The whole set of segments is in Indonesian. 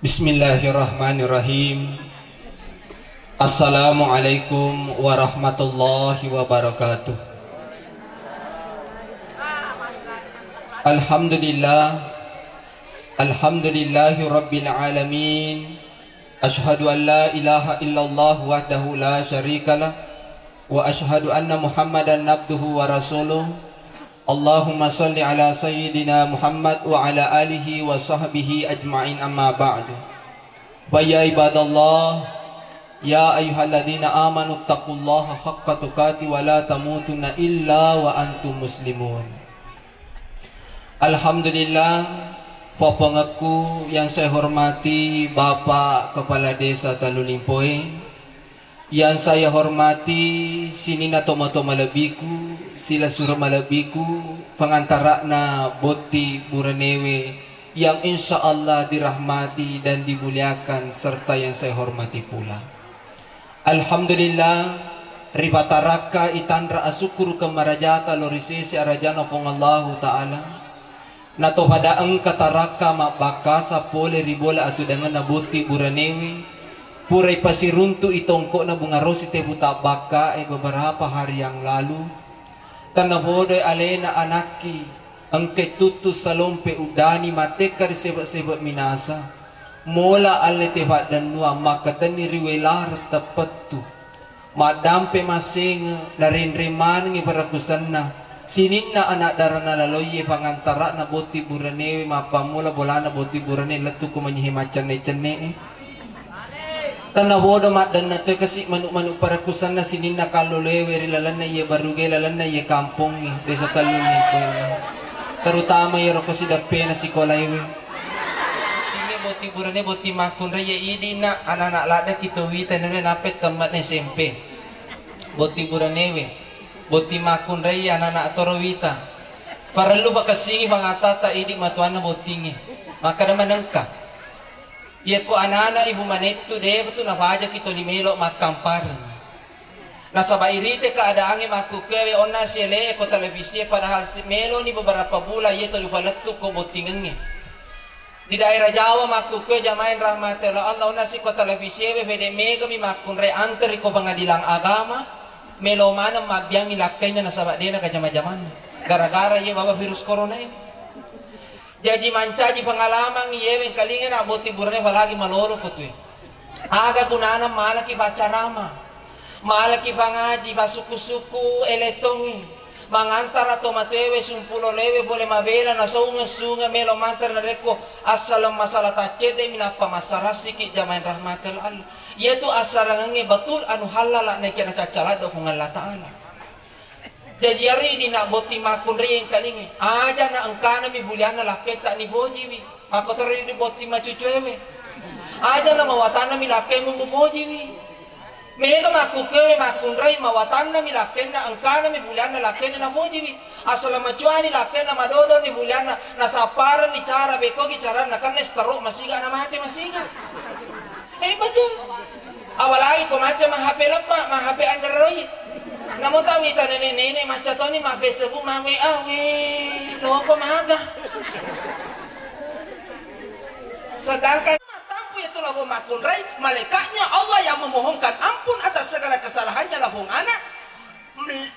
Bismillahirrahmanirrahim. Assalamualaikum warahmatullahi wabarakatuh. Alhamdulillah, alhamdulillahi rabbil alamin. Ashhadu an la ilaha illallah wahdahu la syarikalah wa ashhadu anna Muhammadan abduhu wa rasuluh. Allahumma salli ala sayyidina Muhammad wa ala alihi wa sahbihi ajma'in, amma ba'du. Wa ya ibadallah, ya ayyuhalladzina amanu taqullaha haqqa tuqati wa la tamutunna illa wa antum muslimun. Alhamdulillah, Bapak yang saya hormati, Bapak Kepala Desa Talulimpoe, yang saya hormati Sinina Tomato Malabiku, Sila Surah Malabiku, pengantarana Boti Buranewe, yang insya Allah dirahmati dan dimuliakan, serta yang saya hormati pula. Alhamdulillah, ribataraka itandra asukuru kemarajata lorisisi arajana pongallahu ta'ala. Nato pada engkataraka mabakasa pole ribola atu dengan Boti Buranewe. Purai pasiruntu itongko na bunga rosi te buta baka beberapa hari yang lalu. Tanah bodoh alena anaki angke tutu salompe udani matekar sebab minasa. Mola ale tebat dan nua maka tani riwelar tepetu. Madampe masing narin reman ngi barakusanna. Sininna anak darana laloye pangantara na Boti Buranewe mapamula bolana Boti Buranewe letu ko manyihi macane-cane. Tanah bodoh mat dan natoy kasih manuk-manuk para kusana sinina kalau lewe rilalan na iya baruge lalan na iya kampung desa Talulimpoe. Terutama iya roko si dape na si kolaiwe. Ini Boti Buranewe Boti makun raya idi na anak-anak lada kita wita na napet tempat na SMP. Boti Buranewe Boti makun raya anak-anak torowita. Para lu bakasingi pangatata idi matuana botingi. Maka naman nangka. Ya ko anana ibu manetu deh betul napa aja kita limelo makampar. Nasa bairite keadaannya maku kewe onna sele ko televisi padahal melo ni beberapa bulan ye to lupalettu ko botingenge. Di daerah Jawa maku ke jamain rahmatillah Allah onna si ko televisi we bede mega mi makun re antri ko pengadilan agama melo mana magbiang ilakainya nasa badena ka jama-jaman. Gara-gara ye bawa virus corona ini. Jadi mancaji pengalaman yewen kalingin na Boti Buranewe palagi malolo ko tuh. Aga kunana malaki baca rama, malaki pangaji basuku-suku eletongi, mangantara tomatewe sumpulo lewe boleh mabela na sunga melo mantar na reko asalam masalah tacede minapa masalah sikit jamain rahmatil Allah. Yaitu asarangange betul anu halal na kena cacalat do kung Allah Ta'ala. Jadi hari di nak Boti makun re yang kalingi aja na angkana mi buliana lake tak ni bojiwi maka tori di Boti macucuewe aja na mawatana mi lake mu bojiwi mega maku kewe makun re mawatana mi lake na angkana mi buliana lake na bojiwi asal macuani lake na madodo ni buliana na sapara ni cara beko ki cara na kan staro masiga na mate masiga betul awalai ko macam HP lepa HP Android. Namun tahu kita nenek-nenek macam tu ni mah Facebook mah WA loko maga. Sedangkan matamu itu labung makun rai, malaikatnya Allah yang memohonkan ampun atas segala kesalahannya labung anak.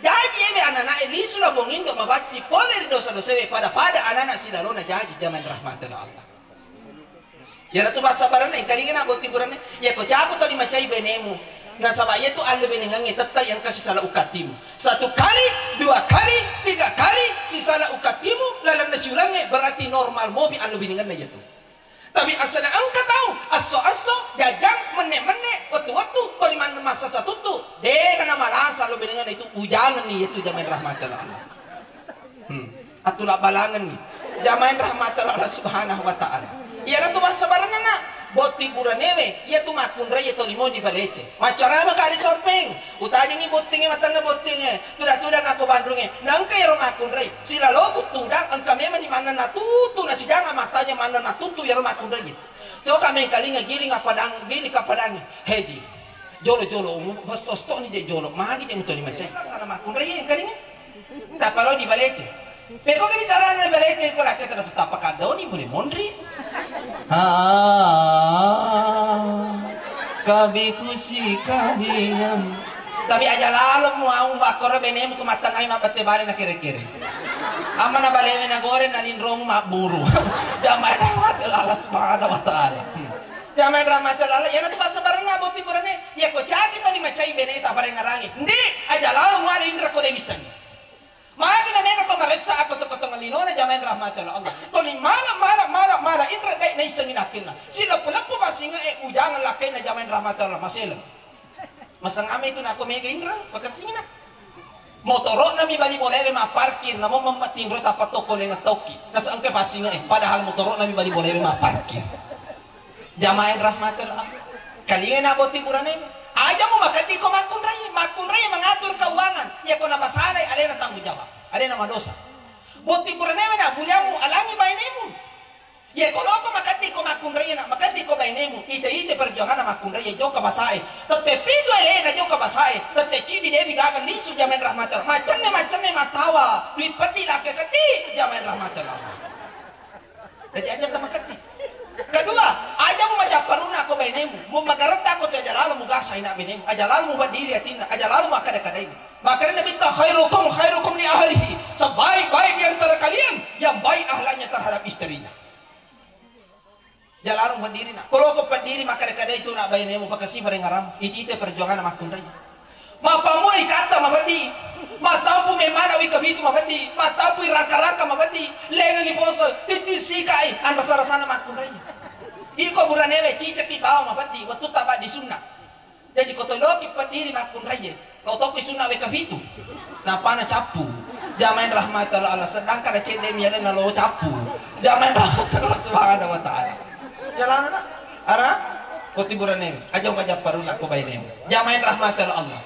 Jadi anak-anak Elisu labung indo mabaci poler dosa-dosa pada anak-anak silalona jadi zaman rahmatillah Allah. Ya ratu bahasa barang yang kali kena Boti Buranewe ya kau jago tadi macai benemu. Nah sabaya itu anda benengannya tetap yang kasih salah ukatimu. Satu kali, dua kali, tiga kali si salah ukatimu lalu nasi ulangnya berarti normal mobil anda benengannya itu. Tapi asal angkat tahu aso jajang menek waktu kalau mana masa satu tu deh nama rasa lo benengan itu ujangan nih itu zaman rahmatillah Allah. Atulah balangan nih zaman rahmatillah Allah subhanahu wa ta'ala. Ya ratu masa barang anak Boti Buranewe ya tu makun raya to limon di balece macarama kari sorpeng utajeng ni botinge matanga botinge tuda aku bandrunge nangka ya makun raya sila logo tudang angka memang di mana natutu na sidang matanya mana natutu ya makun raya coba kami kalinga giling padang gini ka padang heji jolo bos tos ni je jolo magi je mutoni macai sana makun raya kalinga tak kalau di balece Pero kung cara na baleche ko laki terus tapak daw ni boleh mondri. Kabi kusi kabi yam. Tapi aja lalu mo ang bakor benem ko matangay mabate bare na kire-kire. Ama na balewe na gore na linrong maburu. Jamay rahmatul Allah subhanahu wa ta'ala. Jamay rahmatul Allah. Yan at basabaran na buti burane. Ya ko chaki tani machay beneta bare ngarangi. Hindi aja lalu mo alin ra ko debisan. Maka na mena to maresa ako to katong lino na jamay rahmatul Allah. To ni mala indra dai na isang minakin na. Sila pula po masinga ujang lakay na jamay rahmatul Allah masela. Masang ame itu na ako mega indra pagkasingin na. Motoro na mi bali boleh ma-parkir na mo mamatingro tapat toko nga toki. Nasa ang kapasinga padahal motoro na mi bali boleh ma-parkir. Jamain rahmatul Allah. Kalingan na boti burane. Aja mo makati ko makunray mengatur keuangan. Ya ko na masanay alena tanggung jawab. Alena madosa. Boti burane na bulyamu alani bainemu. Ya ko apa makati ko makunray na makati ko bainemu. Ite perjuangan na makunray jo ka basae. Tete pido elena jo ka basae. Tete chidi devi gagal lisu jamain rahmatul. Macam ne matawa. Lipati laki kati jamain rahmatul. Jadi aja ka makati. Kedua, aja mo majaparuna ko bainemu, mo magarata ko to ajalalo mo gasay na binemu, ajalalo mo bandiri atina, ajalalo mo akada-kadain. Maka Nabi ta khairukum li ahlihi. Sebaik-baik di antara kalian yang baik ahlaknya terhadap istrinya. Jalalo mo bandiri na. Kalau ko bandiri makada-kada itu na bainemu pakasi bareng ngaram, itite perjuangan na makunray. Mapamulay kata mabandi. Matampu memana wi kabitu mabandi. Matampu raka-raka mabandi. Lengang iposo titisikai an basara-sana makunray. Iko buranewe cicak ki bawa mabandi waktu tabak di sunnah. Jadi kotoloki pandiri makunray. Kau tahu ki sunnah we kabitu. Napana capu. Jamain rahmatul Allah sedangkan cendem yana nalo capu. Jamain rahmatul Allah subhanahu wa ta'ala. Jalan na. Ara Koti buranewe. Ajaw majaparuna ko bainem. Jamain rahmatul Allah.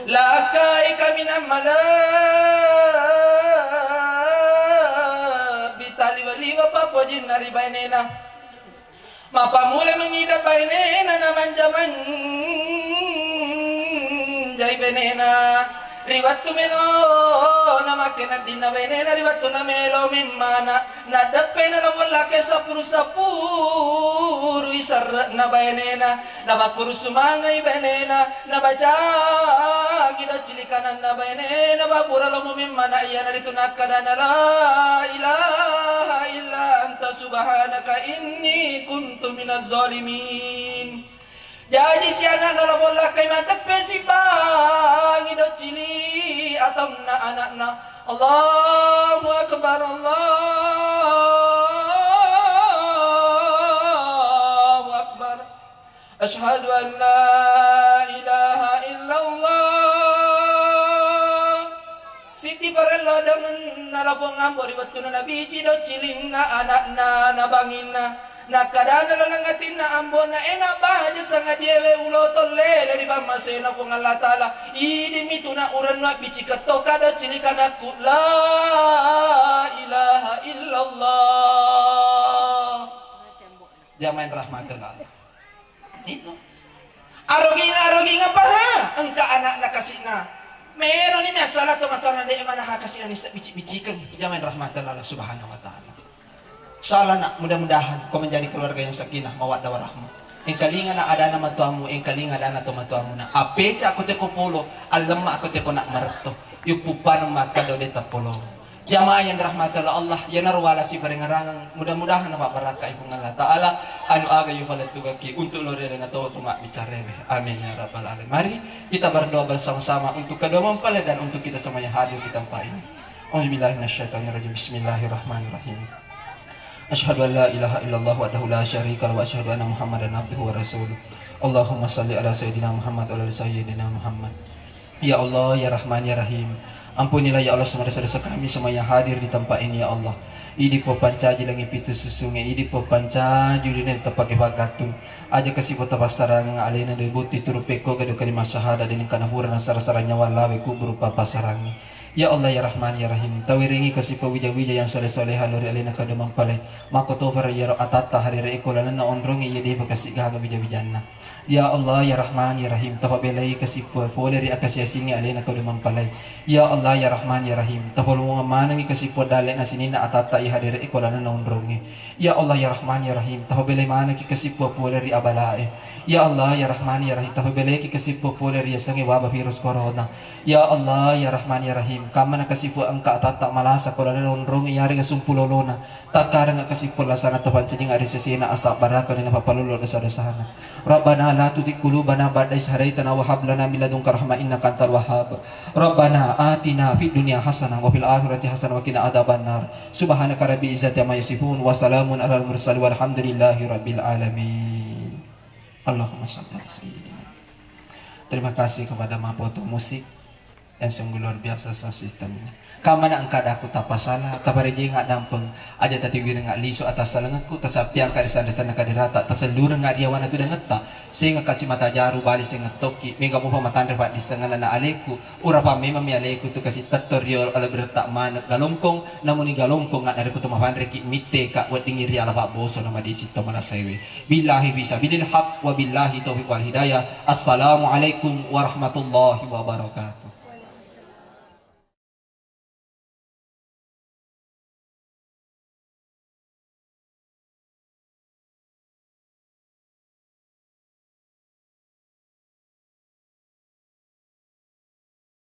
Lakai kami namala bitali waliwa papojin nari bainena mapamula mengida bainena naman jaman jai bainena riwattu meno namakena dinna bainena riwattu namelo mimmana nadapena namulla ke sapuru isar na bainena nabakuru sumangai bainena nabaca gido cilikanan na bainena babura lomu mimmana iya naritu nakadana la ilaha illa anta subhanaka inni kuntu minaz zalimin. Jadi si anak dalam bola kay mantap pesibang gido cili atau anak-anak Allahu akbar Allahu akbar asyhadu an la ilaha illallah. Siti parella dengan narapong ambori waktu nabi cido cilin na anak na bangin nakadana lalangatin na ambon na enak bahaja sangat diewe ulo tolle dari bamasena kung Allah Ta'ala ini mitu na uran na bichikato kada chilikan aku la ilaha illallah. Jamain rahmatul Allah itu aroging apa ha engka anak nakasih na meron ni masalah to matana de mana hakasih ni bici-bicikan. Jamain rahmatul Allah subhanahu wa ta'ala. Salah nak mudah-mudahan kau menjadi keluarga yang sakinah mawaddah warahmah. Engkalinga na ada nama tuamu, engkalinga ada nama tuamu na. Apeca aku teko polo, alam aku teko nak marto. Yupupan maka do deta polo. Jamaah yang rahmatullah Allah, ya narwala si parengarang. Mudah-mudahan nama barakah ibu Allah Taala. Anu aga yufalatugaki untuk lorele na to tumak bicarebe. Amin ya rabbal alamin. Mari kita berdoa bersama-sama untuk kedua mempelai dan untuk kita semuanya hadir di tempat ini. Auzubillahi minasyaitonirrajim. Bismillahirrahmanirrahim. Asyhadu an la ilaha illallah wahdahu la syarika lahu wa asyhadu anna Muhammadan abduhu wa rasuluh. Allahumma salli ala sayyidina Muhammad wa ala sayyidina Muhammad. Ya Allah, ya Rahman, ya Rahim. Ampunilah ya Allah semua dosa-dosa kami semua yang hadir di tempat ini ya Allah. Idi po panca jilangi pitu susunge, idi po panca juline tapake bagatun. Aja kasih bota pasarang alena do buti turupeko gado kalima syahada den kana hura nasara-sara nyawa lawe ku berupa pasarangi. Ya Allah ya Rahman ya Rahim, tawiringi kasih pawija-wija yang soleh-soleh haluri alina kada mampale. Mako to para yaro atata hari re ekolan na onrongi ye de bakasi gaga bija-bijanna. Ya Allah ya Rahman ya Rahim tapabelai kasipur pole ri akasya sini alena kau mampalai. Ya Allah ya Rahman ya Rahim tapolu mana ngi kasipur dale na sini na atata i hadere ikolana na undronge. Ya Allah ya Rahman ya Rahim tapabelai mana ki kasipur pole ri abalae. Ya Allah ya Rahman ya Rahim tapabelai ki kasipur pole ri sangi wabah virus corona. Ya Allah ya Rahman ya Rahim kamana kasipur angka atata malasa kolana na undronge yari kasumpulolona. Takara nga kasipur lasana tapan cing ari sesina asap baraka ni napapalulo dosa-dosana. Rabbana la tuzigh qulubana ba'da idh hadaytana wa hab lana min ladunka rahmah innaka antal wahhab. Rabbana atina fid dunya hasanah wa fil akhirati hasanah wa qina adzabannar. Subhanaka rabbil izzati amma yasifun wa salamun alal mursalin walhamdulillahi rabbil alamin. Allahumma shalli ala sayyidina. Terima kasih kepada Mapoto Musik yang sungguh luar biasa sound sistemnya. Kamana angka aku tapasala tabareje nga dampeng aja tati wira nga liso atas salanganku tasapiang karisan-sana kadirata tasalura nga diawana tu dangeta sehingga kasih mata jaru bali sehingga toki mega mo pamatandre pa di sangana na aleku ura pa mema mi aleku tu kasih tutorial ala bertak mana galongkong namun ni galongkong nga nare ko tumapandre ki mite ka wadingiri ala pa boso na madisi to manasewe billahi bisa bilil haq wa billahi taufiq wal hidayah. Assalamualaikum warahmatullahi wabarakatuh.